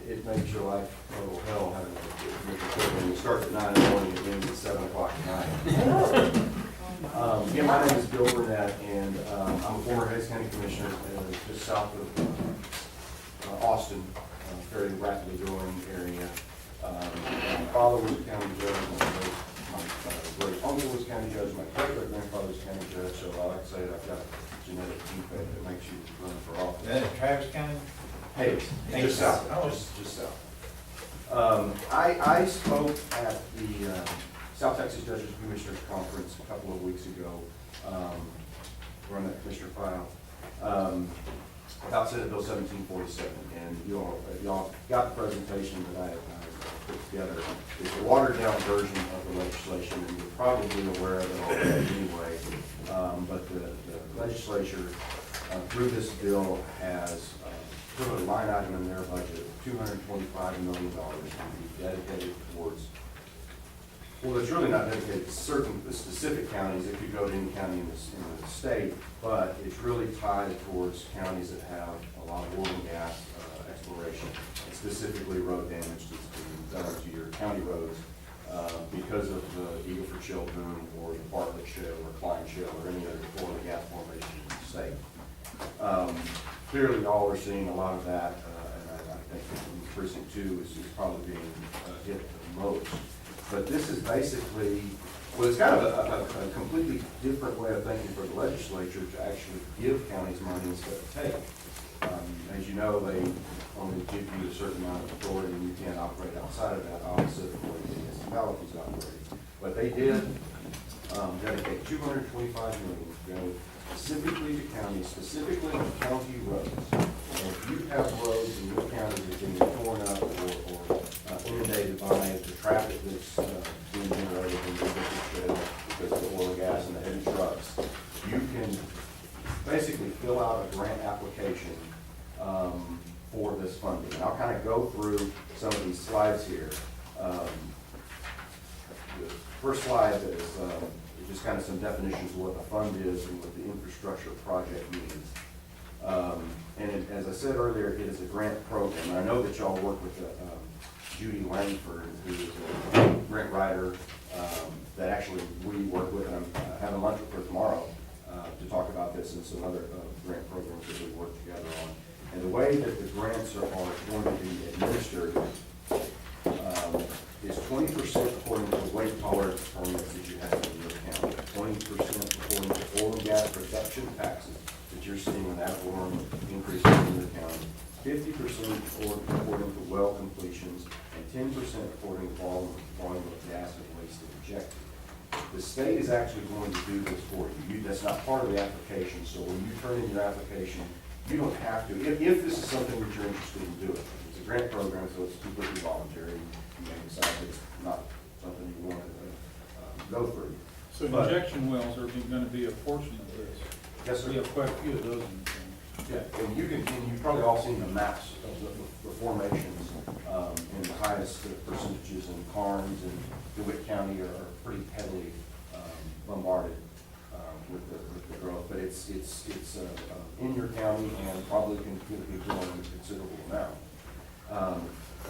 it makes your life a little hell having to, when you start at 9 in the morning, it ends at 7 o'clock at night. Yeah, my name is Bill Burnett, and I'm a former Hays County Commissioner, just south of Austin, very rapidly growing area. My father was a county judge, my great uncle was county judge, my great grandfather was county judge, so I like to say that I've got a genetic defect that makes you run for office. Is that Travis County? Hayes, just south, just south. I spoke at the South Texas Judges Commissioners Conference a couple of weeks ago. We're on that commissioner file. About Senate Bill 1747, and y'all got the presentation that I put together. It's a watered down version of the legislation, and you're probably aware of it already anyway. But the legislature, through this bill, has put a line item in their budget of $225 million to be dedicated towards, well, it's really not dedicated to certain specific counties. It could go to any county in the state, but it's really tied towards counties that have a lot of oil and gas exploration, and specifically road damage that's been done to your county roads because of the Eagle Ford Shale boom, or the Bartlett Shale, or Klein Shale, or any other oil and gas formation in the state. Clearly, y'all are seeing a lot of that, and I think precinct 2 is probably being hit the most. But this is basically, well, it's kind of a completely different way of thinking for the legislature to actually give counties money instead of take. As you know, they only give you a certain amount of authority, and you can't operate outside of that, opposite of the way the municipalities operate. But they did dedicate $225 million to go specifically to counties, specifically to county roads. And if you have roads in your county that are being torn up or inundated by the traffic that's being generated in the shale because of the oil and gas and the heavy trucks, you can basically fill out a grant application for this funding. And I'll kind of go through some of these slides here. The first slide is just kind of some definitions of what the fund is and what the infrastructure project means. And as I said earlier, it is a grant program. And I know that y'all work with Judy Langford, who is a grant writer that actually we work with, and I'm having lunch with her tomorrow to talk about this and some other grant programs that we work together on. And the way that the grants are going to be administered is 20% according to the weight tolerance permits that you have in your county, 20% according to oil and gas production taxes that you're seeing an ad valorem increase in your county, 50% according to well completions, and 10% according to volume of gas and waste injected. The state is actually going to do this for you. That's not part of the application, so when you turn in your application, you don't have to. If this is something that you're interested in doing, it's a grant program, so it's completely voluntary. You may decide that it's not something you want to go through. So injection wells are going to be a portion of this. Yes, sir. We have quite a few of those in the county. Yeah, and you've probably all seen the maps of the formations, and the highest percentages in Karnes and DeWitt County are pretty heavily bombarded with the growth. But it's in your county and probably can be growing a considerable amount.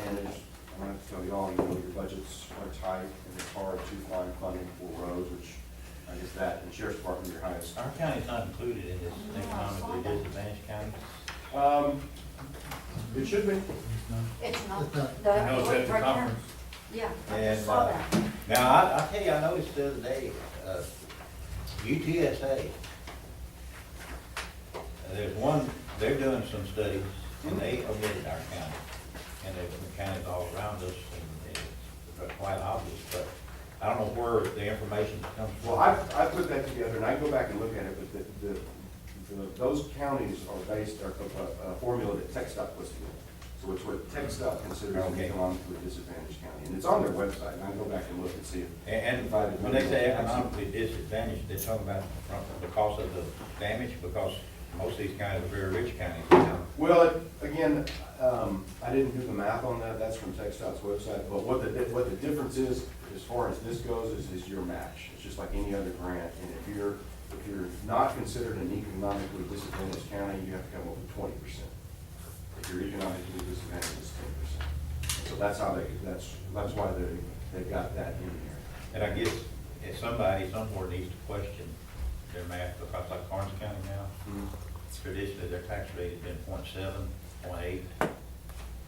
And as I want to tell y'all, you know, your budgets are tight and it's hard to find funding for roads, which I guess that and Sheriff's Department are your highest. Our county's not included in this economically disadvantaged county. It should be. It's not. I know it's at the conference. Yeah, I And, just saw that. Now, I tell you, I noticed the other day, UTSA, there's one, they're doing some studies, and they omitted our county. And there's some counties all around us, and it's quite obvious, but I don't know where the information comes from. Well, I put that together, and I go back and look at it, but those counties are based, are a formula that TxDOT listed. So it's what TxDOT considers an Okay. economically disadvantaged county, and it's on their website, and I can go back and look and see if. And when they say economically disadvantaged, they're talking about because of the damage, because most of these counties are very rich counties now. Well, again, I didn't do the math on that, that's from TxDOT's website, but what the difference is, as far as this goes, is your match. It's just like any other grant, and if you're not considered an economically disadvantaged county, you have to come up with 20%. If you're economically disadvantaged, it's that's how that's why they've got that in there. And I guess if somebody somewhere needs to question their math, because like Karnes County now, traditionally their tax rate has been 0.7, 0.8,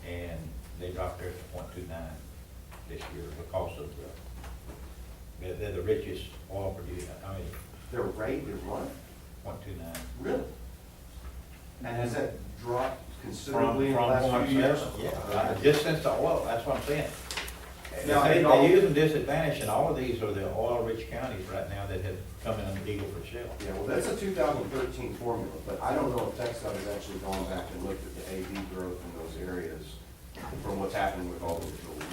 and they dropped theirs to 0.29 this year because of they're the richest oil producer, Their rate is what? 0.29. Really? And has that dropped From considerably in the last few years? 0.7, yeah, just since the oil, that's what I'm saying. Now, They're using disadvantage, and all of these are the oil-rich counties right now that have come in under Eagle Ford Shale. Yeah, well, that's a 2013 formula, but I don't know if TechStop has actually gone back and looked at the AV growth in those areas from what's happening with all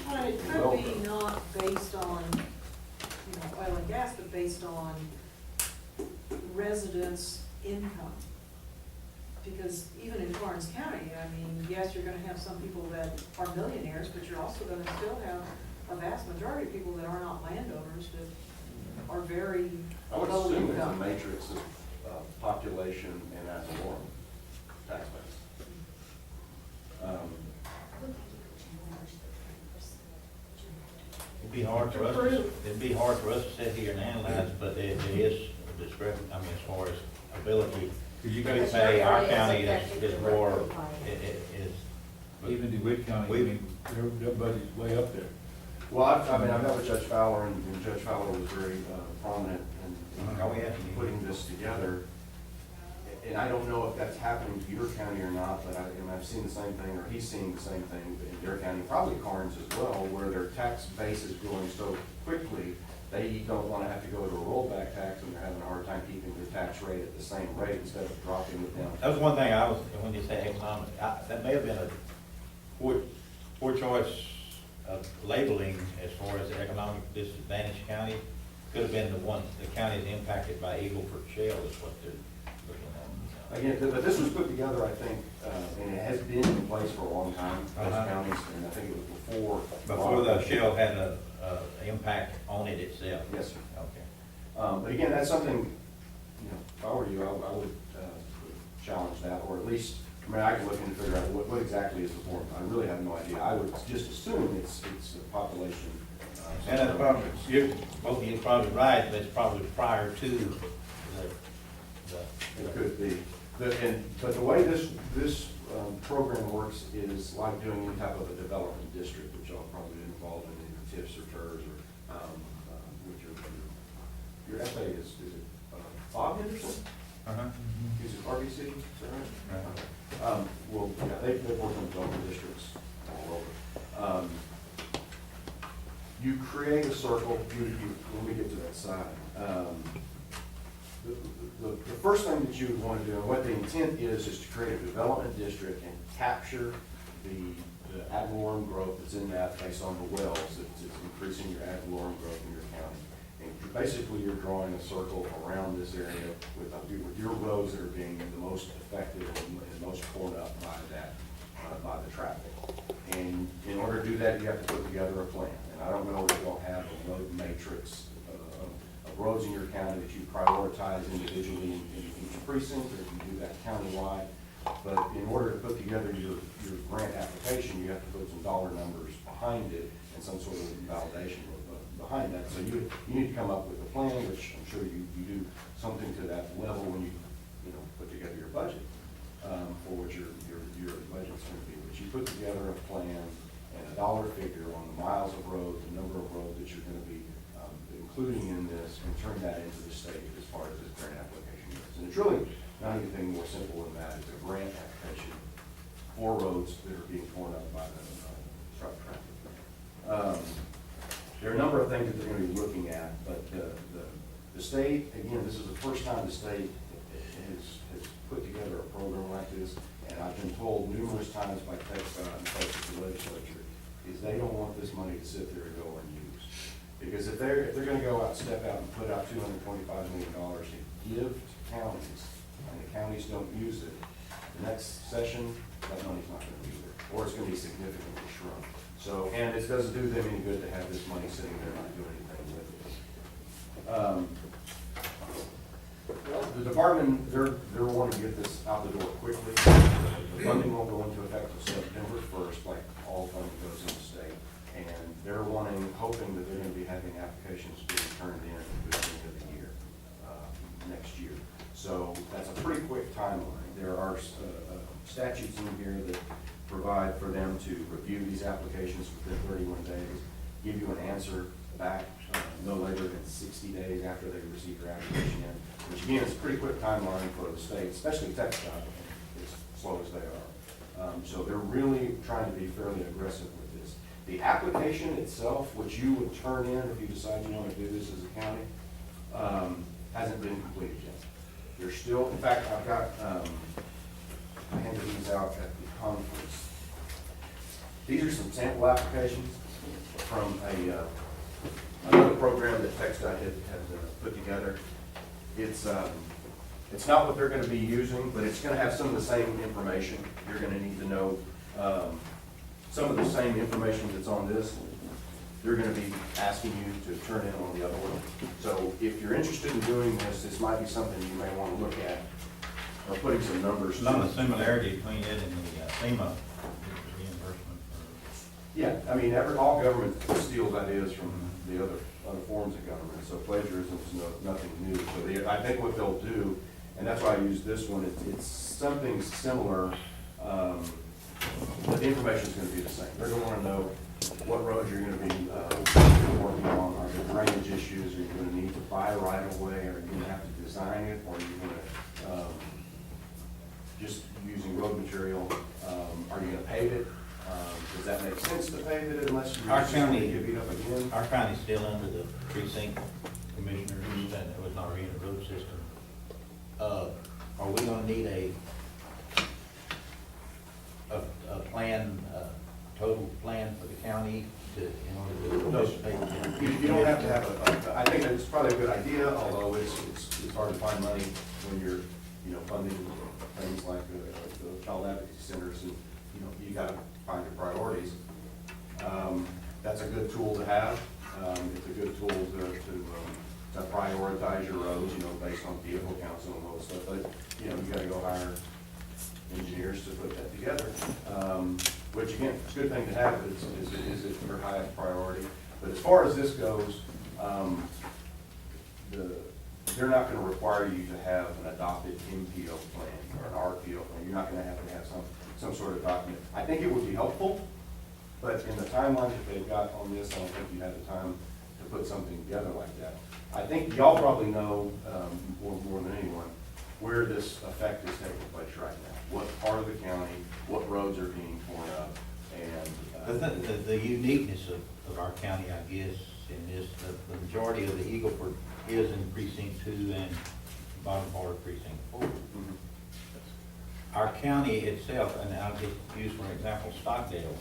But it the well could be growth. not based on, you know, oil and gas, but based on residents' income. Because even in Torrance County, I mean, yes, you're gonna have some people that are millionaires, but you're also gonna still have a vast majority of people that are not landowners, that are very I would low assume it's a income. matrix of population and ad valorem tax base. It'd be hard for us to sit here and analyze, but it is a discrepancy, I mean, as far as ability. Because you could say our county is more, it is. Even DeWitt County, I mean, their budget's way up there. Well, I mean, I met with Judge Fowler, and Judge Fowler was very prominent in Oh, yeah. putting this together. And I don't know if that's happening to your county or not, but I've seen the same thing, or he's seen the same thing in their county, probably Karnes as well, where their tax base is growing so quickly, they don't want to have to go to a rollback tax, and they're having a hard time keeping their tax rate at the same rate instead of dropping it down. That was one thing I was, when you say economic, that may have been a poor choice of labeling as far as the economic disadvantaged county. Could have been the counties impacted by Eagle Ford Shale is what they're looking at. Again, but this was put together, I think, and it has been in place for a long time, those Uh-huh. counties, and I think it was before. Before the shale had a impact on it itself. Yes, sir. Okay. But again, that's something, you know, if I were you, I would challenge that, or at least, I mean, I can look and figure out what exactly is the form. I really have no idea. I would just assume it's a population. And that's probably, both of you are probably right, but it's probably prior to the It could be. But the way this program works is like doing any type of a development district, which I'll probably be involved in any TIFs or TERS or, with your FA is it Bob Henderson? Uh-huh. He's at RBC, is that right? Well, yeah, they've worked on development districts all over. You create a circle, when we get to that side. The first thing that you would want to do, and what the intent is to create a development district and capture the ad valorem growth that's in that based on the wells, it's increasing your ad valorem growth in your county. And basically, you're drawing a circle around this area with your roads that are being the most affected and most torn up by that, by the traffic. And in order to do that, you have to put together a plan. And I don't know if you'll have a road matrix of roads in your county that you prioritize individually in each precinct, or if you do that countywide. But in order to put together your grant application, you have to put some dollar numbers behind it and some sort of validation behind that. So you need to come up with a plan, which I'm sure you do something to that level when you put together your budget for what your budget's going to be. But you put together a plan and a dollar figure on the miles of road, the number of roads that you're going to be including in this, and turn that into the state as far as this grant application goes. And it's really not anything more simple than that. It's a grant application for roads that are being torn up by the truck traffic. There are a number of things that they're going to be looking at, but the state, again, this is the first time the state has put together a program like this, and I've been told numerous times by TechStop and folks at the legislature, is they don't want this money to sit there and go unused. Because if they're going to go out, step out and put out $225 million to give to counties, and the counties don't use it, the next session, that money's not going to be there, or it's going to be significantly shrunk. So, and it doesn't do them any good to have this money sitting there not doing anything with it. The department, they're wanting to get this out the door quickly. The funding won't go into effect until September 1st, like all funding goes in the state. they're hoping that they're gonna be having applications being turned in at the beginning of the year, next year. So that's a pretty quick timeline. There are statutes in here that provide for them to review these applications within 31 days, give you an answer back no later than 60 days after they receive your application in, which again is a pretty quick timeline for the state, especially TxDOT, as slow as they are. So they're really trying to be fairly aggressive with this. The application itself, which you would turn in if you decide you want to do this as a county, hasn't been completed yet. There's still, in fact, I've got, I handed these out at the conference. These are some sample applications from another program that TxDOT had put together. It's not what they're gonna be using, but it's gonna have some of the same information. You're gonna need to know, some of the same information that's on this. They're gonna be asking you to turn in on the other one. So if you're interested in doing this might be something you may wanna look at, or putting some numbers. There's not a similarity between it and the FEMA reimbursement for. Yeah, I mean, all government steals ideas from the other forms of government, so plagiarism is nothing new. So I think what they'll do, and that's why I use this one, it's something similar, but the information is gonna be the same. They're gonna wanna know what roads you're gonna be working on, are there drainage issues, are you gonna need to buy right of way, are you gonna have to design it, or are you gonna, just using road material, are you gonna pave it? Does that make sense to pave it unless you Our just want to county- give it up again? Our county's still under the precinct commissioners, and it was not in the road system. Are we gonna need a plan, total plan for the county in order to No. participate? You don't have to have I think it's probably a good idea, although it's hard to find money when you're, funding things like the child advocacy centers, and, you gotta find your priorities. That's a good tool to have. It's a good tool to prioritize your roads, based on vehicle counts and all those stuff. But, you gotta go hire engineers to put that together. Which again, it's a good thing to have, but is it your highest priority? But as far as this goes, they're not gonna require you to have an adopted MPO plan or an RPO plan. You're not gonna have to have some sort of document. I think it would be helpful, but in the timeline that they've got on this, I don't think you have the time to put something together like that. I think y'all probably know, more than anyone, where this effect is taking place right now. What part of the county, what roads are being torn up, and. The uniqueness of our county, I guess, in this, the majority of the Eagleford is in precinct 2 and bottom part of precinct 4. Mhm. Our county itself, and I'll just use for example Stockdale,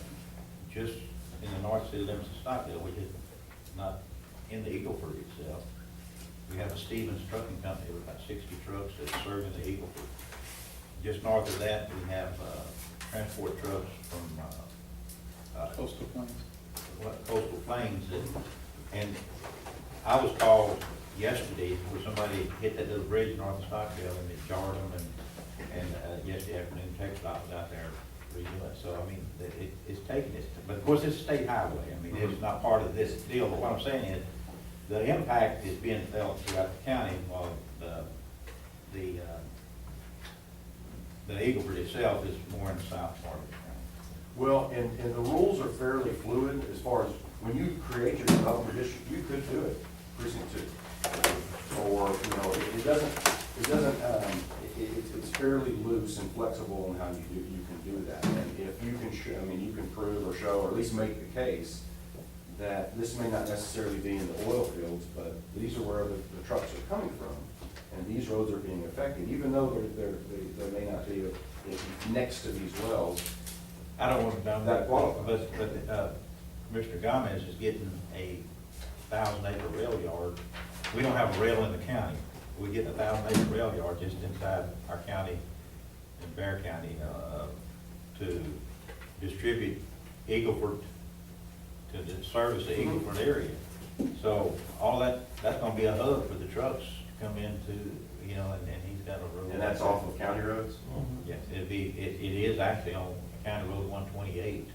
just in the north city limits of Stockdale, which is not in the Eagleford itself. We have a Stevens Trucking Company with about 60 trucks that serve in the Eagleford. Just north of that, we have transport trucks from Coastal Plains. Coastal Plains. And I was called yesterday where somebody hit that little bridge north of Stockdale and it jarred them, and yesterday afternoon, TxDOT was out there redoing it. So, I mean, it's taking this, but of course, it's a state highway. I mean, it's not part of this deal, but what I'm saying is, the impact is being felt throughout the county, while the Eagleford itself is more in the south part of the county. Well, and the rules are fairly fluid as far as when you create your development district, you could do it precinct 2. Or, it's fairly loose and flexible in how you can do that. And if you can you can prove or show, or at least make the case that this may not necessarily be in the oil fields, but these are where the trucks are coming from. And these roads are being affected, even though they may not be next to these wells. I don't want to down That that, qualifies. but Commissioner Gomez is getting a 1,000-acre rail yard. We don't have a rail in the county. We get a 1,000-acre rail yard just inside our county, in Bear County, to distribute Eagleford, to service the Eagleford area. So all that's gonna be a hub for the trucks to come into, and he's got a road. And that's off of county roads? Yes, it is actually on County Road 128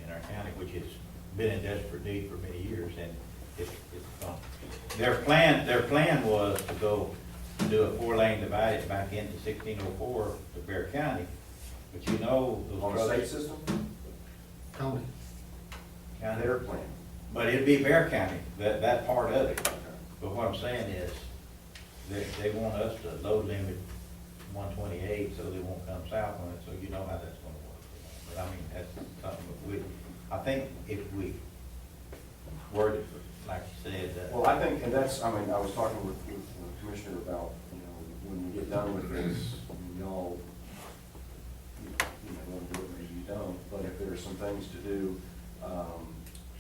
in our county, which is been in desperate need for many years, and it's, their plan was to go do a 4-lane divided back into 1604 to Bear County, but you know, those On the state trucks. system, County. County, their plan. but it'd be Bear County, that part of it. But what I'm saying is, they want us to load limit 128, so they won't come south on it, so you know how that's gonna work. But I mean, that's something that I think if we worded, like you said, Well, I think, and that's, I mean, I was talking with the commissioner about, you know, when we get done with this, I mean, y'all, you know, want to do it, maybe you don't, but if there's some things to do,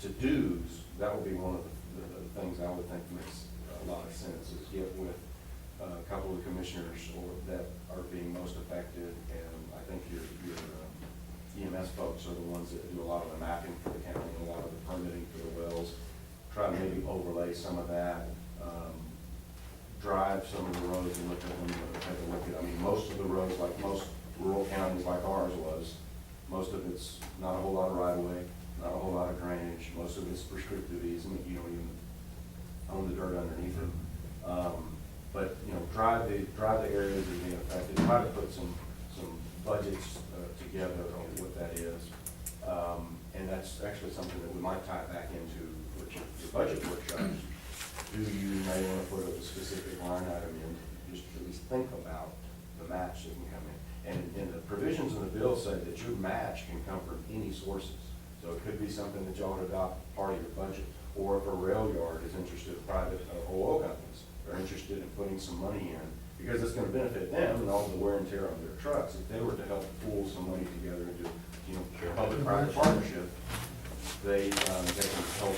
to-dos, that would be one of the things I would think makes a lot of sense, is get with a couple of commissioners or that are being most affected, and I think your EMS folks are the ones that do a lot of the mapping for the county, and a lot of the permitting for the wells. Try to maybe overlay some of that, drive some of the roads and look at them, take a look at, I mean, most of the roads, like most rural counties like ours was, most of it's not a whole lot of right of way, not a whole lot of drainage, most of it's prescriptive easement, you don't even own the dirt underneath it. But, you know, drive the areas that are being affected, try to put some budgets together on what that is. And that's actually something that we might tie back into your budget workshops. Do you may want to put a specific line item in, just at least think about the match that can come in. And the provisions in the bill say that your match can come from any sources. So it could be something that y'all would adopt part of your budget. Or if a rail yard is interested, private oil companies are interested in putting some money in, because it's going to benefit them and all the wear and tear on their trucks. If they were to help pool some money together into, you know, public-private partnership, they can help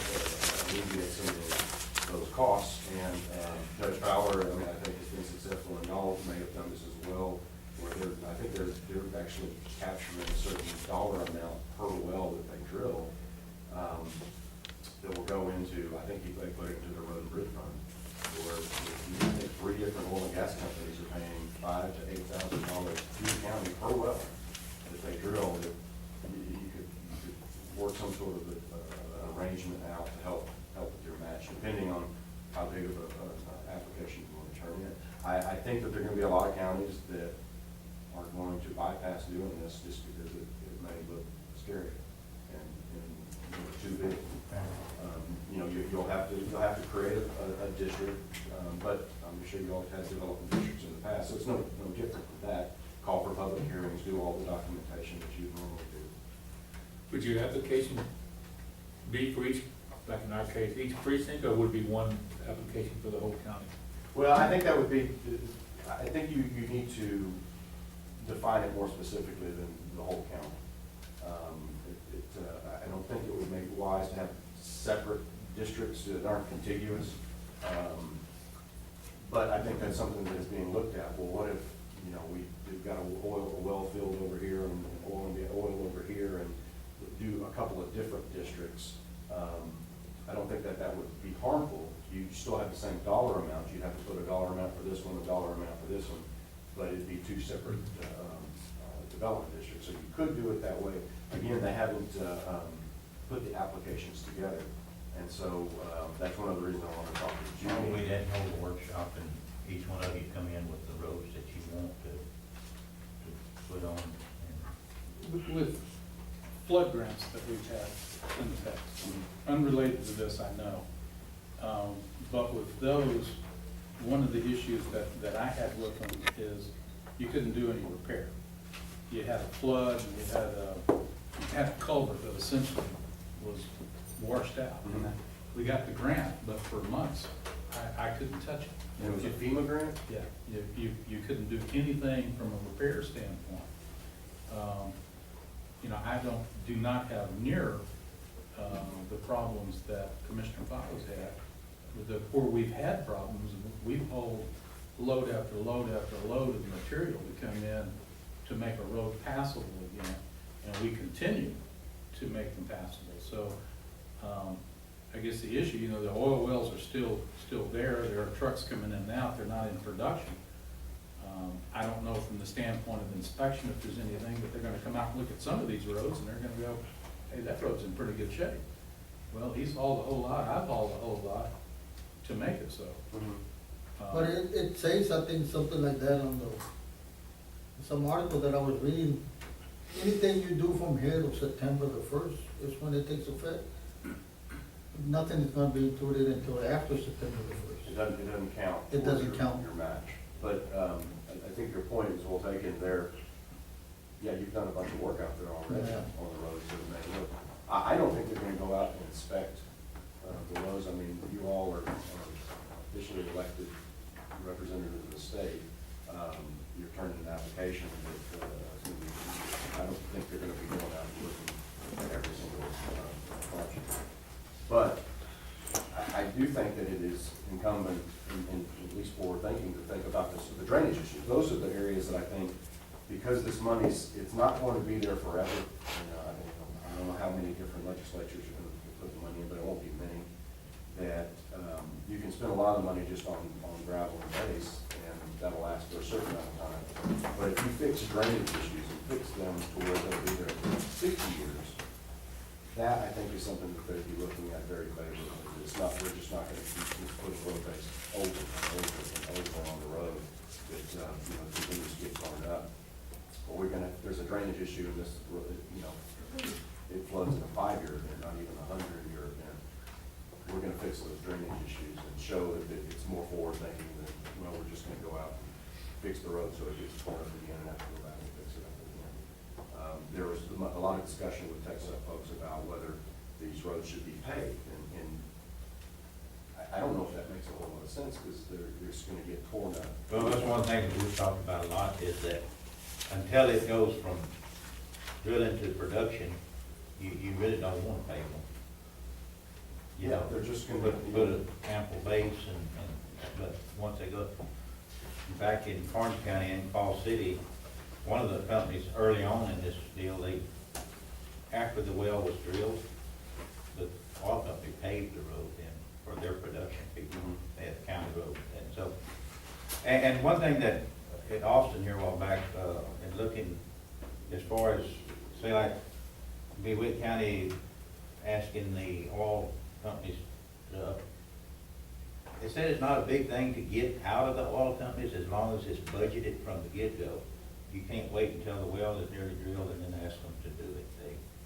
alleviate some of those costs. And Judge Fowler, I mean, I think has been successful, and y'all may have done this as well, where I think they're actually capturing a certain dollar amount per well that they drill, that will go into, I think they put it into the road and bridge fund, where I think 3 different oil and gas companies are paying $5,000 to $8,000 to the county per well that they drill. That you could work some sort of an arrangement out to help with your match, depending on how big of an application you want to turn in. I think that there are going to be a lot of counties that are going to bypass doing this just because it may look scary and too big. You know, you'll have to create a district, but I'm sure you all have developed districts in the past, so it's no different from that. Call for public hearings, do all the documentation that you normally do. Would your application be for each, like in our case, each precinct, or would it be one application for the whole county? Well, I think that would be, I think you need to define it more specifically than the whole county. I don't think it would make it wise to have separate districts that aren't contiguous. But I think that's something that is being looked at. Well, what if, you know, we've got a well field over here and oil over here, and do a couple of different districts. I don't think that would be harmful. You still have the same dollar amount. You'd have to put a dollar amount for this one, a dollar amount for this one, but it'd be 2 separate development districts. So you could do it that way. Again, they haven't put the applications together. And so that's one of the reasons I want to talk to Why don't we Julie. then hold a workshop and each one of you come in with the roads that you want to put on? And With flood grants that we've had in the past, unrelated to this, I know. But with those, one of the issues that I had with them is you couldn't do any repair. You had a flood, and you had a culvert that essentially was washed out. Mhm. We got the grant, but for months, I couldn't touch it. And it was a FEMA grant? Yeah, you couldn't do anything from a repair standpoint. You know, I do not have near the problems that Commissioner Fox had, where we've had problems, we've hauled load after load after load of material to come in to make a road passable again, and we continue to make them passable. So, I guess the issue, you know, the oil wells are still there. There are trucks coming in and out. They're not in production. I don't know from the standpoint of inspection if there's anything, but they're gonna come out and look at some of these roads and they're gonna go, hey, that road's in pretty good shape. Well, he's hauled a whole lot, I've hauled a whole lot to make it so. But it says, I think, something like that on some article that I was reading. Anything you do from here to September the 1st is when it takes effect. Nothing is gonna be included until after September the 1st. It doesn't count. It doesn't towards count. Your match, but, I think your point is well taken there. Yeah, you've done a bunch of work out there already Yeah. on the roads to make it look. I don't think they're gonna go out and inspect, the roads. I mean, you all are officially elected representatives of the state. You're turning an application that, I don't think they're gonna be going out and looking at every single, project. But I do think that it is incumbent, in at least forward thinking, to think about this, the drainage issues. Those are the areas that I think, because this money's, it's not going to be there forever. You know, I don't know how many different legislatures are going to put the money in, but it won't be many. That, you can spend a lot of money just on gravel and base, and that'll last for a certain amount of time. But if you fix drainage issues and fix them to where they'll be there for 60 years, that I think is something that they'd be looking at very favorably. It's not, we're just not gonna keep putting road base over and over and over on the road that, continues to get torn up. But we're gonna, there's a drainage issue in this, it floods in a 5-year event, not even a 100-year event. We're gonna fix those drainage issues and show that it's more forward thinking than, well, we're just gonna go out and fix the road so it gets torn up again and have to go back and fix it up again. There was a lot of discussion with Texas folks about whether these roads should be paved, and I don't know if that makes a whole lot of sense, because they're just gonna get torn up. Well, that's one thing that we've talked about a lot, is that until it goes from drilling to production, you really don't want to pave them. You Yeah, know, they're just gonna. put an ample base but once they go, back in Karnes County and Fall City, one of the companies early on in this deal, after the well was drilled, the oil company paved the road then for their production people. They had county roads, and so, and one thing that at Austin here a while back, in looking as far as, say like, DeWitt County asking the oil companies, they said it's not a big thing to get out of the oil companies as long as it's budgeted from the get-go. You can't wait until the well is nearly drilled and then ask them to do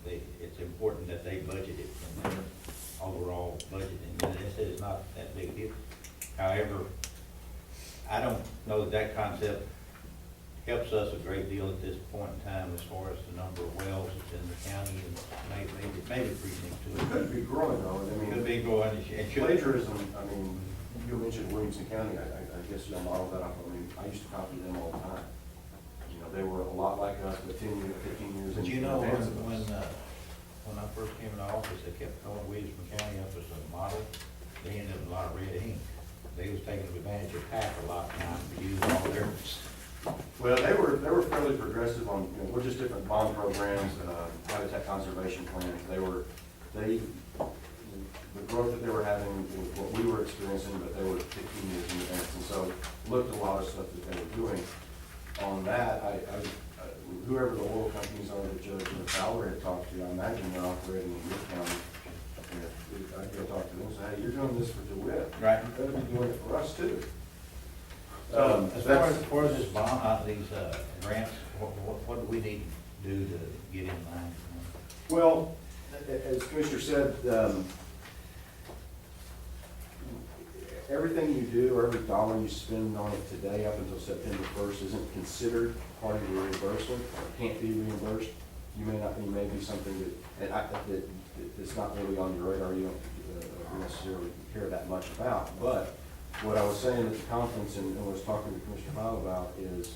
it. It's important that they budget it from their overall budget, and they said it's not that big a deal. However, I don't know that concept helps us a great deal at this point in time as far as the number of wells that's in the county, and maybe precinct It two. could be growing though, I mean. Could be growing, and should. Plagiarism, I mean, you mentioned Williamson County, I guess you'll model that off. I mean, I used to copy them all the time. You know, they were a lot like us, but 10 years, 15 years. But in you know, advance of us. when I first came into office, they kept throwing Williamson County up as a model. They ended up with a lot of red ink. They was taking advantage of PAC a lot of times to use all their. Well, they were fairly progressive on, we're just different bond programs, habitat conservation plans. The growth that they were having, what we were experiencing, but they were 15 years in advance. And so looked at a lot of stuff that they were doing. On that, whoever the oil companies are that Judge Fowler had talked to, I imagine they're operating in your county. And if I go talk to them and say, hey, you're doing this for DeWitt. Right. You better be doing it for us too. So as far as this bond, these grants, what do we need to do to get in line? Well, as Commissioner said, everything you do, or every dollar you spend on it today up until September 1st isn't considered part of your reimbursement, or can't be reimbursed. You may be something that's not really on your radar, you don't necessarily care that much about. But what I was saying at the conference and was talking to Commissioner Fowle about is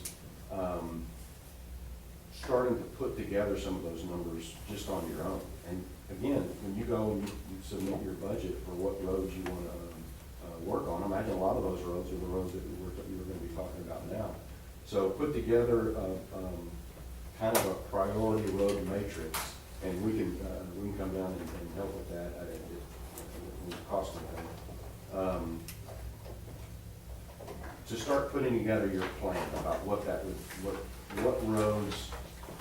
starting to put together some of those numbers just on your own. And again, when you go and you submit your budget for what roads you want to work on, imagine a lot of those roads are the roads that you're going to be talking about now. So put together kind of a priority road matrix, and we can come down and help with that at a cost of to start putting together your plan about what roads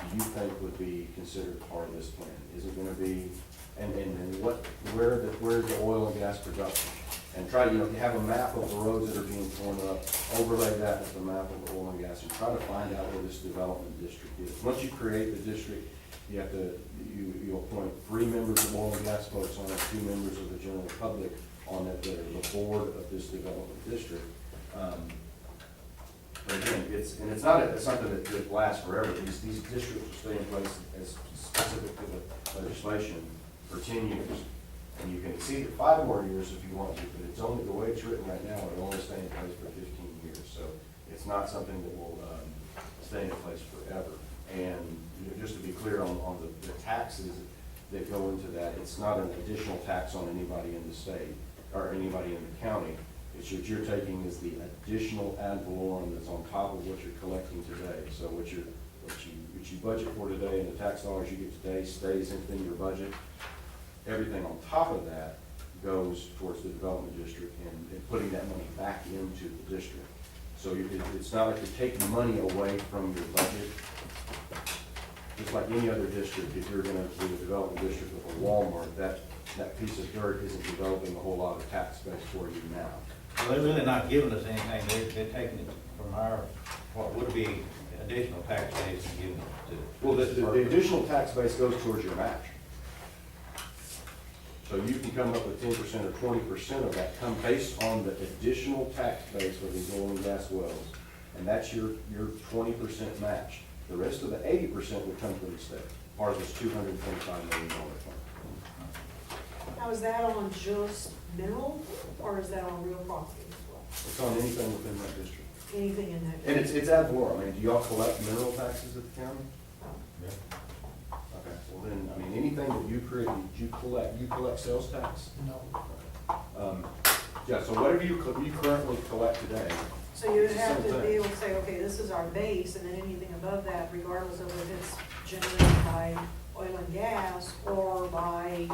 do you think would be considered part of this plan? Is it going to be and where's the oil and gas production. And try, you have a map of the roads that are being torn up, overlay that with the map of the oil and gas, and try to find out where this development district is. Once you create the district, you have to, you appoint 3 members of oil and gas folks on it, 2 members of the general public on it, that are the board of this development district. But again, it's not something that lasts forever. These districts will stay in place as specific to the legislation for 10 years. And you can exceed it 5 more years if you want to, but it's only, the way it's written right now, it'll only stay in place for 15 years. So it's not something that will stay in place forever. And just to be clear on the taxes that go into that, it's not an additional tax on anybody in the state or anybody in the county. It's what you're taking is the additional ad valorem that's on top of what you're collecting today. So what you budget for today and the tax dollars you get today stays in your budget. Everything on top of that goes towards the development district and putting that money back into the district. So it's not like you're taking money away from your budget. Just like any other district, if you're gonna do a development district with a Walmart, that piece of dirt isn't developing a whole lot of tax base for you now. Well, they're really not giving us anything, they're taking it from our, what would be additional tax base and giving it to. Well, the additional tax base goes towards your match. So you can come up with 10% or 20% of that, come based on the additional tax base for these oil and gas wells. And that's your 20% match. The rest of the 80% would come from the state, part of this $225 million fund. Now, is that on just mineral, or is that on real property as well? It's on anything within that district. Anything in that? And it's ad valorem. I mean, do y'all collect mineral taxes at the county? Yeah. Okay, well then, I mean, anything that you create, you collect sales tax? No. Yeah, so whatever you currently collect today, So you would have Same to thing. be able to say, okay, this is our base, and then anything above that, regardless of if it's generated by oil and gas or by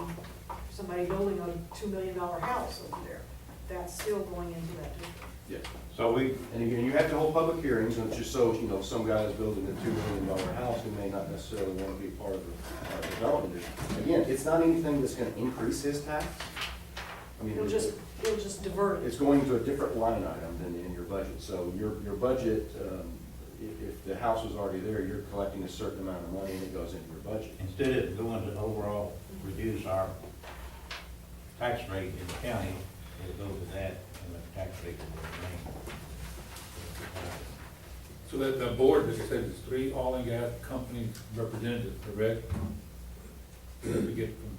somebody building a $2 million house over there, that's still going into that district. yeah. So we, And again, you have to hold public hearings, and it's just so, some guy is building a $2 million house who may not necessarily want to be part of the development district. Again, it's not anything that's gonna increase his tax. I mean, It'll just divert it. it's going to a different line item than in your budget. So your budget, if the house was already there, you're collecting a certain amount of money and it goes into your budget. instead of going to overall reduce our tax rate in the county, it'll go to that and the tax rate will remain. So that the board, as I said, is 3 oil and gas companies represented, correct? That we get from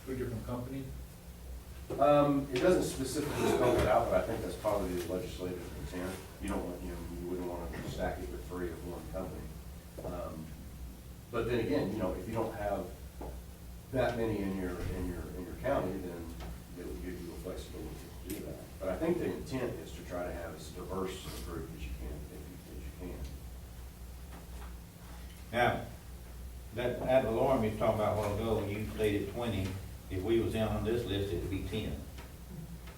3 different companies? It doesn't specifically spell it out, but I think that's probably the legislative intent. You don't want, you wouldn't want to stack it with 3 of one company. But then again, if you don't have that many in your county, then it will give you a flexibility to do that. But I think the intent is to try to have as diverse a group as you can, as you can. Now, that ad valorem you talked about a while ago, when you stated 20, if we was in on this list, it'd be 10.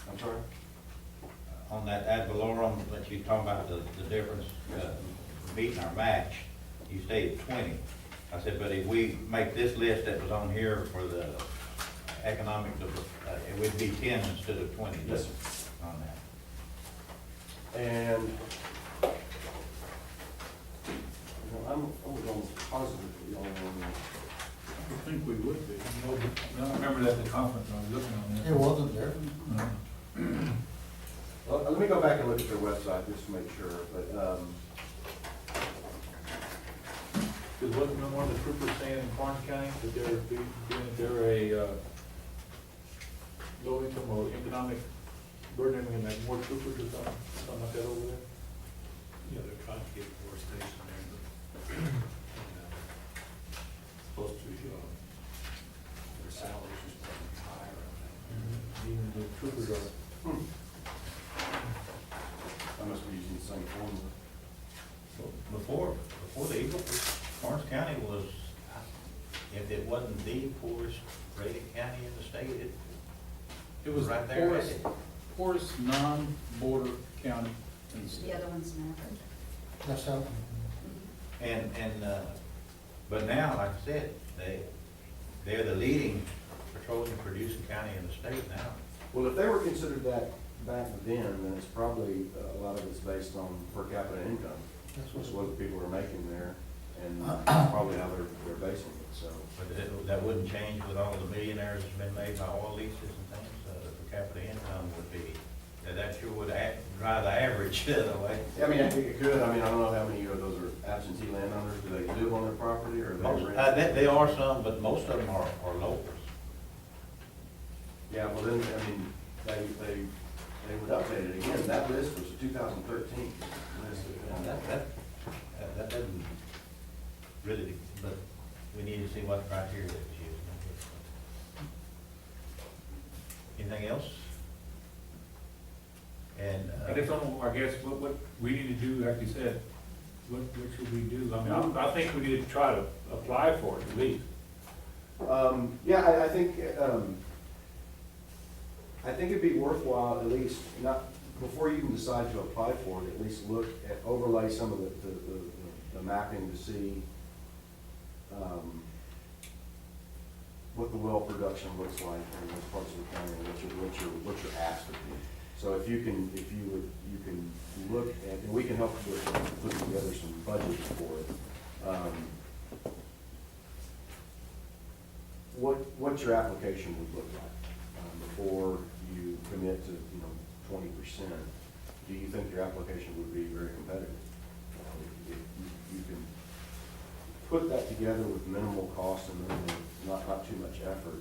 I'm sorry? On that ad valorem that you talk about, the difference, meeting our match, you stated 20. I said, but if we make this list that was on here for the economic, it would be 10 instead of 20. Yes, sir. On that. And I'm almost positive that y'all want I think we would be. No, I remember that at the conference, I was looking on It that. wasn't there. well, let me go back and look at their website just to make sure, but, Because wasn't one of the troopers saying in Karnes County that they're a low income or economic burden, and like more troopers or something like that over there? Yeah, they're trying to get more station there, but supposed to, their salaries are supposed to be higher, I think. Even the troopers are. I must be using the same formula. Before the Eagle, Orange County was, if it wasn't the poorest rated county in the state, It was right the there. poorest non-border county in the state. The other one's an average. That's how. And, but now, like I said, they're the leading petroleum producing county in the state now. Well, if they were considered that back then it's probably, a lot of it's based on per capita income. That's Which is what, what the people are making there, and probably how they're basing it, so. But that wouldn't change with all the millionaires that's been made by oil leases and things, the per capita income would be, that sure would drive the average the other way. I mean, I think it could, I mean, I don't know how many of those are absentee landowners, do they live on their property, or they rent? They are some, but most of them are locals. Yeah, well then, I mean, they would update it again, that list was 2013. That doesn't really, but we need to see what criteria it's using. Anything else? And, I guess, what we need to do, like you said, what should we do? I mean, I think we need to try to apply for it at least. Yeah, I think it'd be worthwhile, at least, not, before you can decide to apply for it, at least look at, overlay some of the mapping to see, what the well production looks like in those parts of the county, and what you're asked of you. So if you can look at, and we can help with putting together some budgets for it. What your application would look like before you commit to, 20%. Do you think your application would be very competitive? If you can put that together with minimal cost and minimal, not too much effort,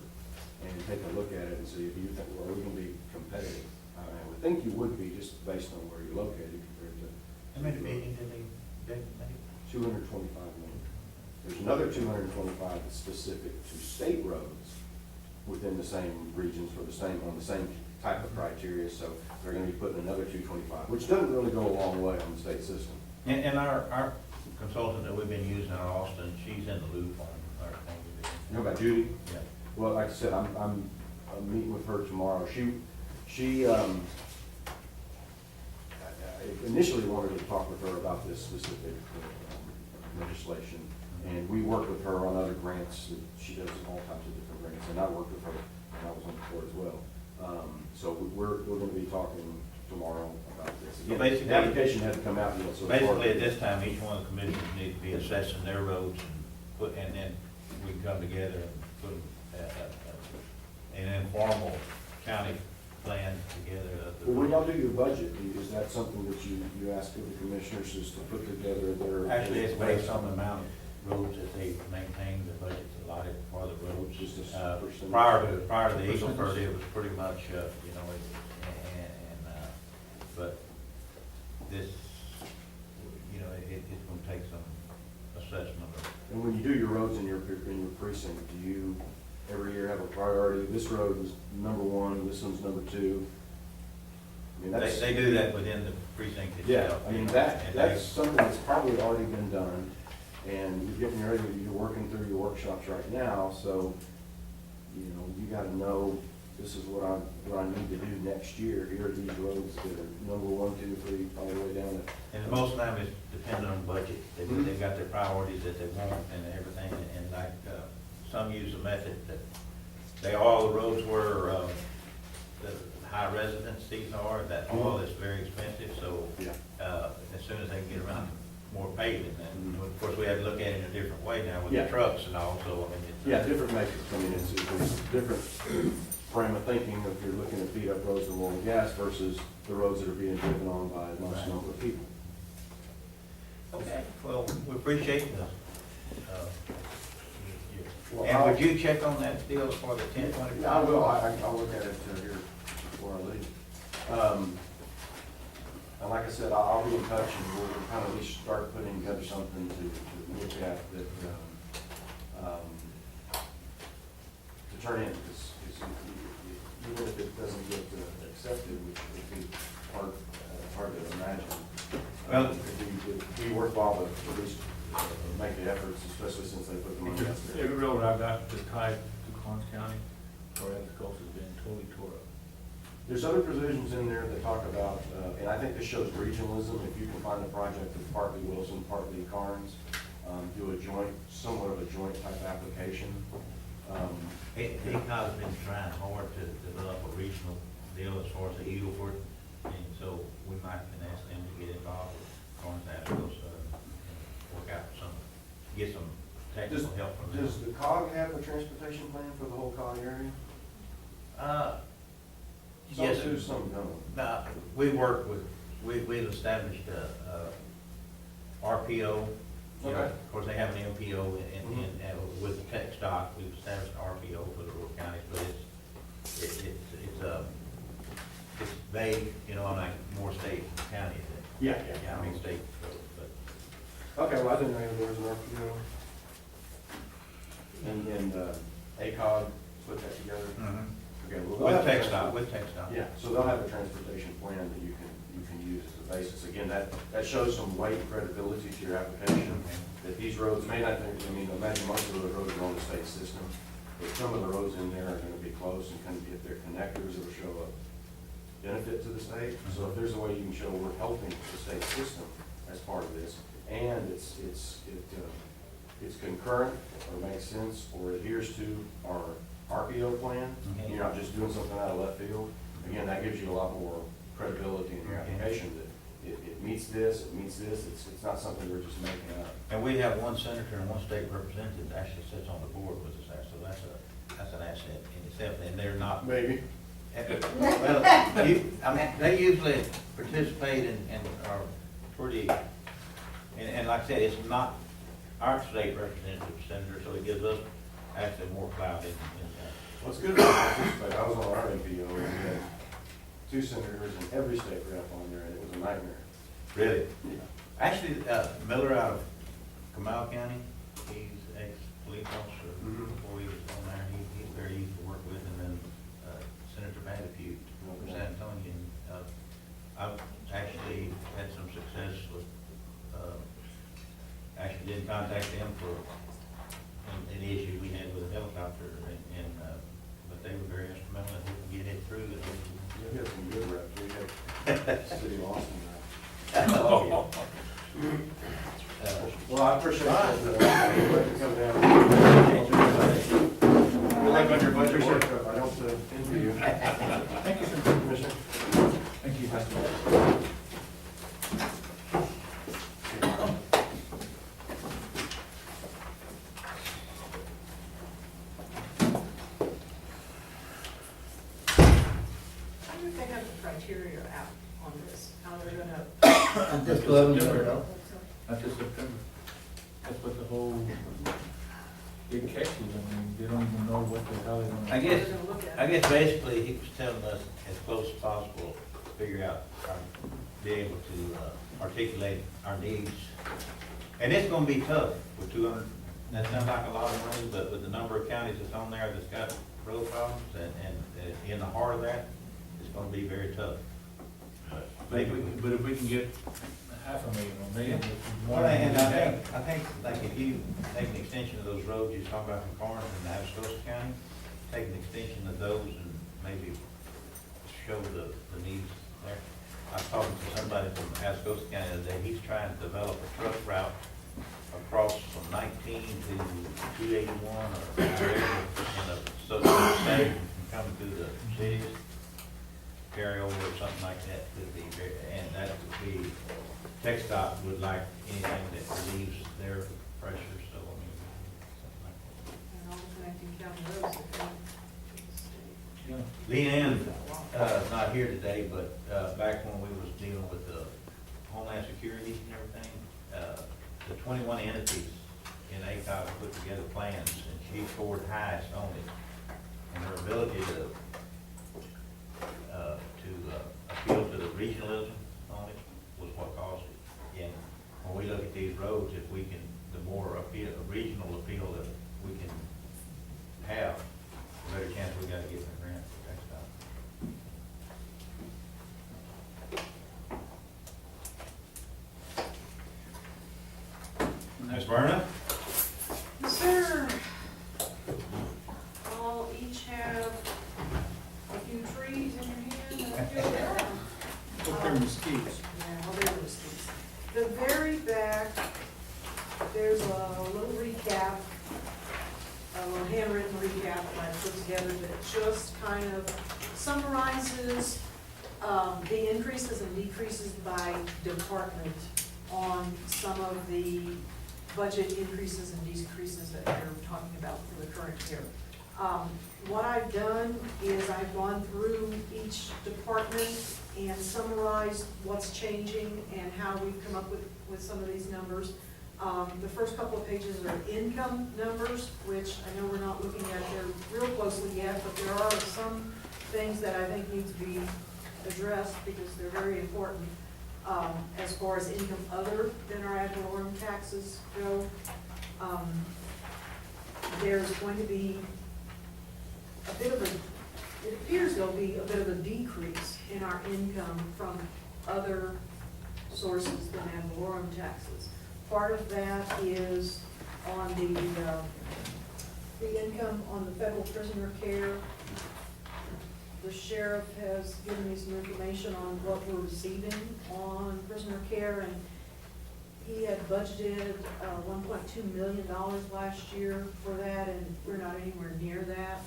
and take a look at it and see if you think, well, are we going to be competitive? I would think you would be, just based on where you're located compared to. how many meetings did they make? 225 million. There's another 225 that's specific to state roads within the same regions for on the same type of criteria, so they're gonna be putting another 225, which doesn't really go a long way on the state system. And our consultant that we've been using out of Austin, she's in the loop on our thing. You know about Judy? Yeah. Well, like I said, I'm meeting with her tomorrow. She I initially wanted to talk with her about this specific legislation, and we worked with her on other grants. She does all types of different grants, and I worked with her, and I was on the board as well. So we're gonna be talking tomorrow about this. So Again, basically- the application hadn't come out yet, so. it's hard Basically, to- at this time, each one of the commissioners need to be assessing their roads and then we can come together and put an informal county plan together. Well, when y'all do your budget, is that something that you ask of the commissioners is to put together their? Actually, it's based on the amount of roads that they maintain, the budget's allotted for the roads. Just a percentage. Prior to the Eagle Ford, it was pretty much, but this, it's gonna take some assessment of. And when you do your roads in your precinct, do you every year have a priority? This road is number one, this one's number two. I mean, that's. They do that within the precinct Yeah, itself. I mean, And that's something that's probably already been done, and you're getting ready, you're working through your workshops right now, so, you gotta know, this is what I need to do next year. Here are these roads that are number 1, 2, 3, all the way down to. And most of the time it's dependent on budget. They've got their priorities that they want and everything, and like, some use the method that all the roads where, the high residencies are, that oil is very expensive, so, Yeah. as soon as they can get around more paving, and of course, we have to look at it in a different way now with Yeah. the trucks and all, so, I mean, it's. Yeah, different metrics. I mean, it's a different frame of thinking if you're looking at beat up roads with oil and gas versus the roads that are being driven on by a large number of people. Okay, well, we appreciate the, Well, and I'll- would you check on that deal for the 1025? Yeah, I will. I'll look at it here before I leave. And like I said, I'll be in touch and we'll kind of at least start putting together something to look at that, to turn in, because even if it doesn't get accepted, which would be hard to imagine. Well- It'd be worthwhile to at least make the efforts, especially since they put the money out there. Every road I got that's tied to Karnes County or agriculture has been totally tore up. There's other provisions in there that talk about, and I think this shows regionalism, if you can find a project that's partly Wilson, partly Karnes, do a joint, somewhat of a joint type application. ACOG's been trying hard to develop a regional deal as far as the Eagle Ford, and so we might can ask them to get involved with Florence Asheville, so work out some, get some technical help from them. Does the COG have a transportation plan for the whole COG area? Some Yes. do, some don't. We work with, we've established a RPO. You know, Okay. of course, they have an MPO and with the tech stock, we've established an RPO for the rural counties, but it's vague, you know, like more state county than. Yeah. I mean, state, but. Okay, well, I didn't know there was an RPO. And ACOG put that together? Okay, well, they'll have With a tech stock, transport- with tech stock. Yeah, so they'll have a transportation plan that you can use as a basis. Again, that shows some weight and credibility to your application, that these roads may not, imagine most of the roads are on the state system, but some of the roads in there are gonna be close and kind of if they're connectors, it'll show a benefit to the state. So if there's a way you can show we're helping the state system as part of this, and it's concurrent or makes sense or adheres to our RPO plan, Okay. you're not just doing something out of left field, again, that gives you a lot more credibility in your Okay. application, that it meets this, it's not something we're just making up. And we have one senator and one state representative that actually sits on the board with us, so that's an asset in itself, and they're not. Maybe. Well, they usually participate and are pretty, and like I said, it's not our state representative senator, so it gives us actually more clout in that. What's good about participate, I was on our MPO, and we had 2 senators and every state rep on there, and it was a nightmare. Really? Yeah. Actually, Miller out of Comal County, he's ex-police officer, Mhm. before he was on there, he's very easy to work with, and then Senator Matthew from San Antonio, and I've actually had some success with, actually didn't contact them for an issue we had with a helicopter, but they were very instrumental in helping get it through. We had some good reps, we had City of Austin rep. Well, I appreciate that, come down. Good luck on your budget work, I don't envy you. Thank you, sir. Commissioner. Thank you. I wonder if they have the criteria out on this, how they're gonna. And just to have them figured out. Not this September. That's what the whole big catch is. I mean, they don't even know how they're gonna. I guess, They're gonna look at I it. guess basically he was telling us as close as possible to figure out, be able to articulate our needs. And it's gonna be tough with 200, that sounds like a lot of money, but with the number of counties that's on there that's got road problems and in the heart of that, it's gonna be very tough. But if we can get $500,000 or $1 million. which is more Well, than and we have. I think like if you take an extension of those roads you're talking about from Karnes and Atascosa County, take an extension of those and maybe show the needs there. I was talking to somebody from Atascosa County the other day, he's trying to develop a truck route across from 19 to 281 or wherever, so that they can come through the cities, carry over or something like that, could be very, and that would be, TxDOT would like anything that relieves their pressure, so I mean, something like that. And all the connecting county roads that come to the state. Yeah. Leanne, not here today, but, back when we was dealing with the Homeland Security and everything, the 21 entities in ACOG put together plans, and she scored highest on it. And her ability to appeal to the regionalism on it was what caused it. And when we look at these roads, if we can, the more regional appeal that we can have, the better chance we got to get the grant for TxDOT. Ms. Verna? Yes, sir. All each have a few trees in your hand that I feel down. Hope they're mesquites. Yeah, well, they're these. The very back, there's a little recap a little handwritten recap that I put together that just kind of summarizes the increases and decreases by department on some of the budget increases and decreases that we're talking about for the current year. What I've done is I've gone through each department and summarized what's changing and how we've come up with some of these numbers. The first couple of pages are income numbers, which I know we're not looking at there real closely yet, but there are some things that I think need to be addressed because they're very important. As far as income other than our ad valorem taxes go, there's going to be a bit of it appears there'll be a bit of a decrease in our income from other sources than ad valorem taxes. Part of that is on the income on the federal prisoner care. The sheriff has given me some information on what we're receiving on prisoner care, and he had budgeted $1.2 million last year for that, and we're not anywhere near that.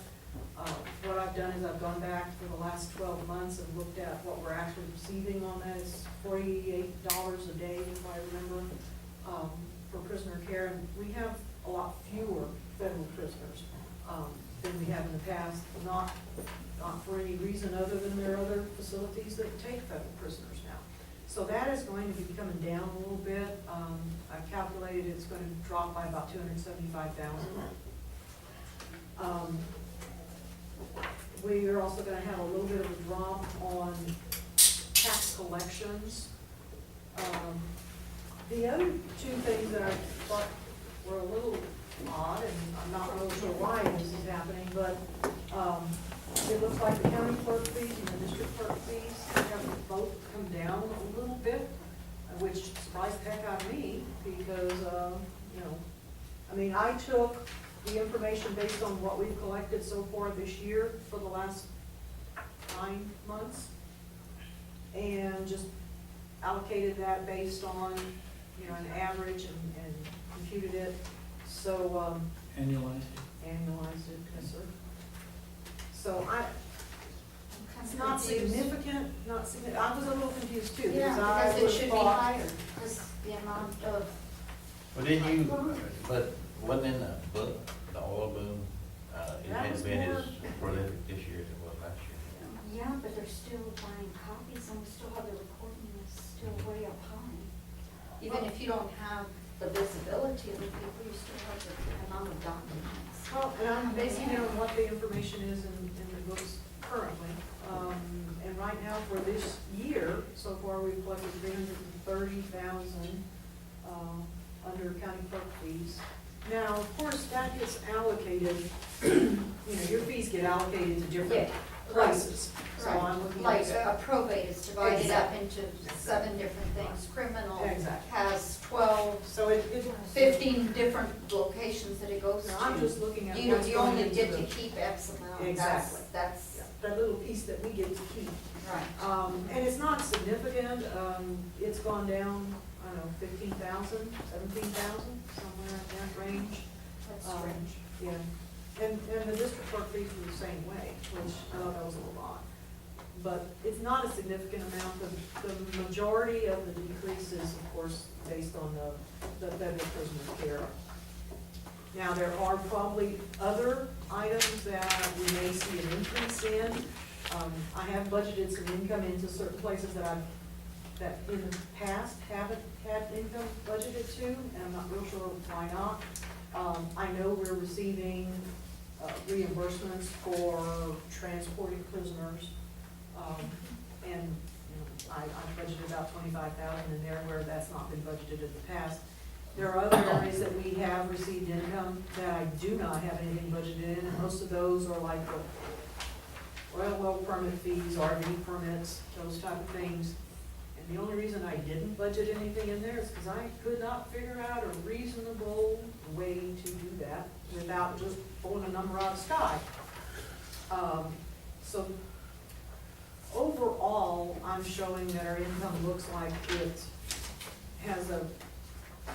What I've done is I've gone back for the last 12 months and looked at what we're actually receiving on that. It's $48 a day, if I remember, for prisoner care, and we have a lot fewer federal prisoners than we have in the past, not for any reason other than there are other facilities that take federal prisoners now. So that is going to be coming down a little bit. I've calculated it's going to drop by about $275,000. We are also going to have a little bit of a drop on tax collections. The other two things that I thought were a little odd, and I'm not really sure why this is happening, but it looks like the county clerk fees and the district clerk fees have both come down a little bit, which surprised the heck out of me because, I mean, I took the information based on what we've collected so far this year for the last 9 months and just allocated that based on, an average and computed it. So, Annualized. annualized it, yes, sir. So it's not Confused. significant, I was a little confused too. Yeah, I because it would've should be thought- higher, because the amount of, Well, didn't you, but wasn't in the book, the oil boom, it That was had been more- as prolific this year as it was last year? yeah, but they're still buying copies, and we still have the recording is still way up high. Even if you don't have the visibility of the people, you still have the amount of documents. Well, and I'm basing it on what the information is in the books currently. And right now for this year, so far we've collected $330,000 under county clerk fees. Now, of course, that gets allocated, your fees get allocated to different places. So I'm looking Like at. a probate is divided up into 7 different things. Criminal Exactly. has 12, So it. 15 different locations that it goes Now, I'm to. just looking at You what's you going only into get the. to keep X amount. Exactly. That's, That little piece that we get to keep. right. And it's not significant, it's gone down, I don't know, 15,000, 17,000, somewhere in that range. That's Um, strange. Yeah, and the district clerk fees were the same way, which I thought that was a little odd. But it's not a significant amount, the majority of the decrease is, of course, based on the federal prisoner care. Now, there are probably other items that we may see an increase in. I have budgeted some income into certain places that in the past haven't had income budgeted to, and I'm not real sure why not. I know we're receiving reimbursements for transporting prisoners. And I budgeted about 25,000 in there where that's not been budgeted in the past. There are other areas that we have received income that I do not have anything budgeted in, and most of those are like the oil well permit fees, RV permits, those type of things. And the only reason I didn't budget anything in there is because I could not figure out a reasonable way to do that without just pulling a number out of the sky. So overall, I'm showing that our income looks like it has a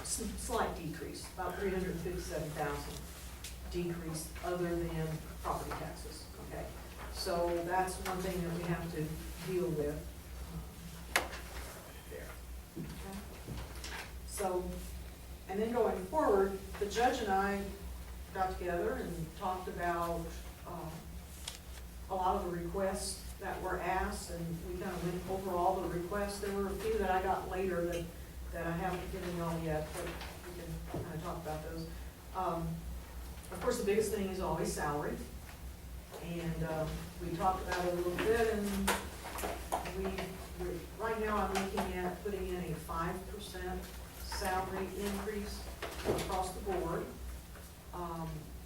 slight decrease, about $357,000. decrease other than property taxes, okay? So that's one thing that we have to deal with. There. Okay? So, and then going forward, the judge and I got together and talked about a lot of the requests that were asked, and we kind of went over all the requests. There were a few that I got later that I haven't given y'all yet, but we can kind of talk about those. Of course, the biggest thing is always salary, and we talked about it a little bit, and right now I'm looking at putting in a 5% salary increase across the board.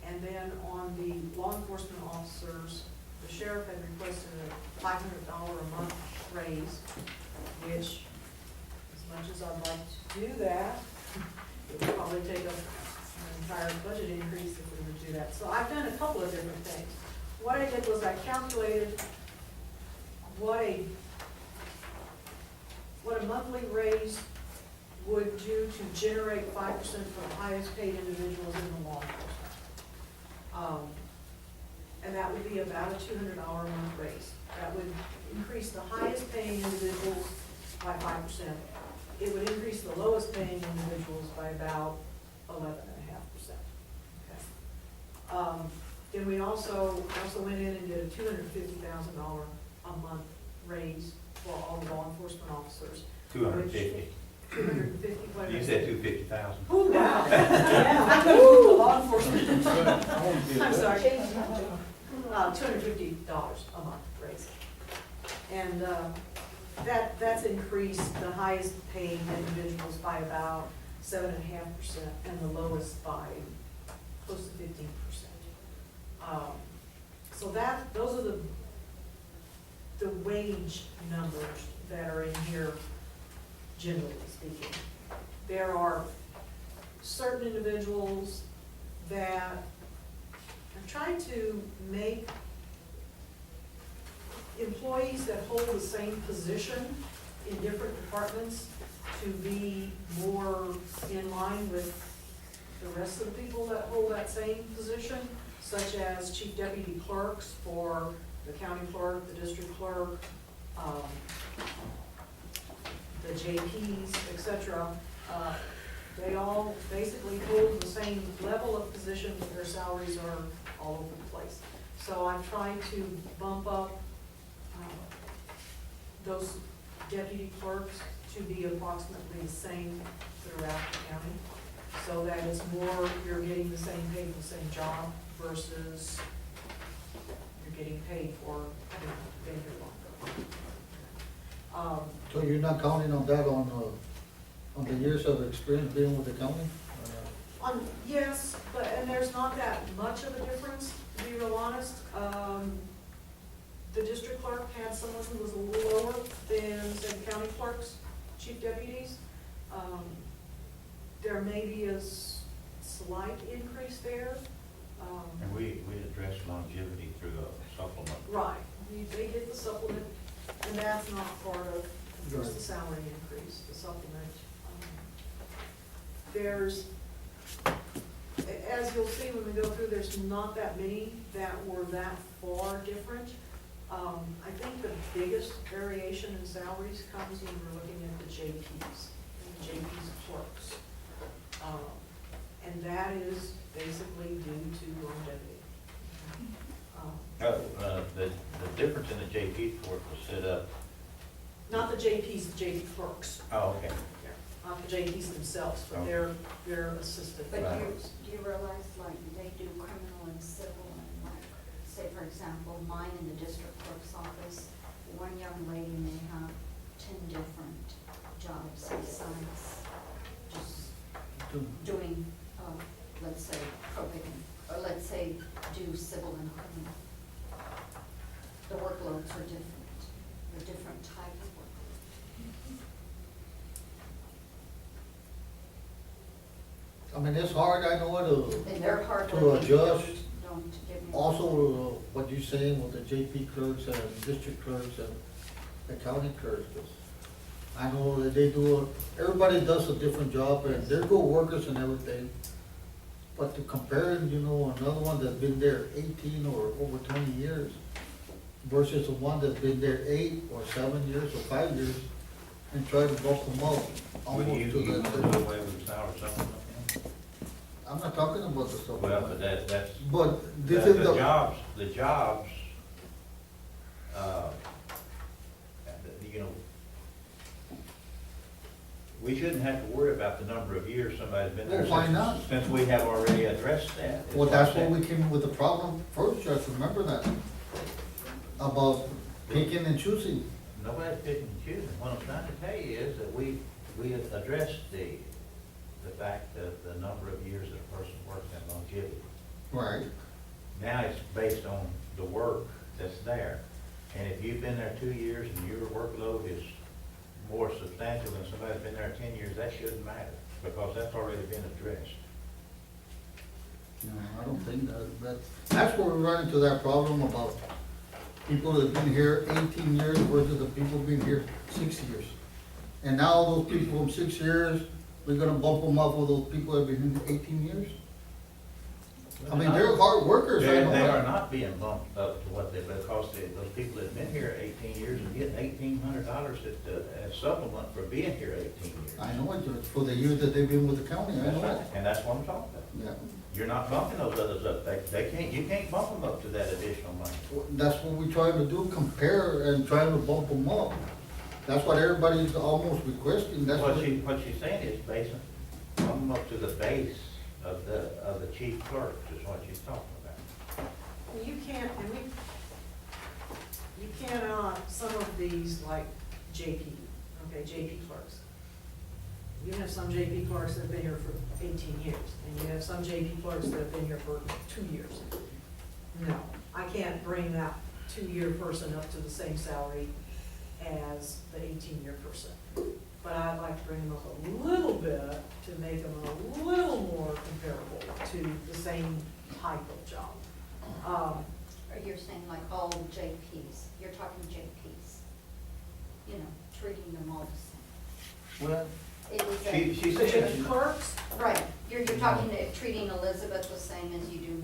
And then on the law enforcement officers, the sheriff had requested a $500 a month raise, which, as much as I'd like to do that, it would probably take up an entire budget increase if we would do that. So I've done a couple of different things. What I did was I calculated what a monthly raise would do to generate 5% for the highest paid individuals in the law enforcement. And that would be about a $200 a month raise. That would increase the highest paying individuals by 5%. It would increase the lowest paying individuals by about 11.5%. Okay. Then we also went in and did a $250,000 a month raise for all the law enforcement officers. 250. 250, whatever. You said 250,000. Oh, wow. Yeah, I couldn't move the law enforcement. I want to be a I'm judge. sorry. $250 a month raise. And that's increased the highest paying individuals by about 7.5% and the lowest by close to 15%. So those are the wage numbers that are in here, generally speaking. There are certain individuals that I'm trying to make employees that hold the same position in different departments to be more in line with the rest of the people that hold that same position, such as chief deputy clerks for the county clerk, the district clerk, the JPs, et cetera. They all basically hold the same level of position, but their salaries are all over the place. So I'm trying to bump up those deputy clerks to be approximately the same throughout the county, so that it's more, you're getting the same pay for the same job versus you're getting paid for having been here longer. So you're not counting on that on the years of experience being with the county? Yes, and there's not that much of a difference, to be real honest. The district clerk had someone who was a little lower than, say, the county clerks, chief deputies. There may be a slight increase there. And we addressed longevity through a supplement. Right, they did the supplement, and that's not part of just the salary increase, the supplement. There's, as you'll see when we go through, there's not that many that were that far different. I think the biggest variation in salaries comes when we're looking at the JPs, and the JPs clerks. And that is basically due to longevity. The difference in the JP court was set up. Not the JPs, the JP clerks, Oh, okay. not the JPs themselves, but their assistant. But Right. do you realize, like, they do criminal and civil, and like, say, for example, mine in the district clerk's office, one young lady may have 10 different jobs besides just doing, let's say, probate, or let's say, do civil and criminal. The workloads are different, they're different type of workload. I mean, it's hard, I know, And they're hard to working, adjust. don't get me wrong. Also, what you're saying with the JP clerks and district clerks and the county clerks, 'cause I know that everybody does a different job, and they're good workers and everything. But to compare, you know, another one that's been there 18 or over 20 years versus the one that's been there 8 or 7 years or 5 years, and try to bump them up Would you, almost to you the. wanna do away with the salary supplement then? I'm not talking about the stuff. Well, but that's, But this is the jobs, you know, we shouldn't have to worry about the number of years somebody's been there. Well, why since- not? Since we have already addressed that. Well, that's when we came with the problem first, Judge, remember that? About picking and choosing. Nobody's picking and choosing. What I'm trying to tell you is that we addressed the fact that the number of years that a person works and longevity. Right. Now it's based on the work that's there. And if you've been there 2 years and your workload is more substantial than somebody's been there 10 years, that shouldn't matter, because that's already been addressed. No, I don't think that's where we run into that problem about people that have been here 18 years versus the people been here 6 years. And now those people from 6 years, we're gonna bump them up with those people that have been here 18 years? I mean, they're hard workers, I They know are that. not being bumped up to what they, because those people that've been here 18 years are getting $1,800 as supplement for being here 18 years. I know it, Judge, for the years that they've been with the county, I That's know right, it. and that's what I'm talking about. Yeah. You're not bumping those others up. You can't bump them up to that additional money. That's what we try to do, compare and try to bump them up. That's what everybody's almost requesting, that's What what. she's saying is basing, bump them up to the base of the chief clerk, is what she's talking about. You can't, you cannot, some of these like JP, okay, JP clerks. You have some JP clerks that have been here for 18 years, and you have some JP clerks that have been here for 2 years. No, I can't bring that 2-year person up to the same salary as the 18-year person. But I'd like to bring them up a little bit to make them a little more comparable to the same type of job. Or you're saying like all JPs, you're talking JPs, you know, treating them all the same. Well, It was She The said, clerks, right, you're talking, treating Elizabeth the same as you do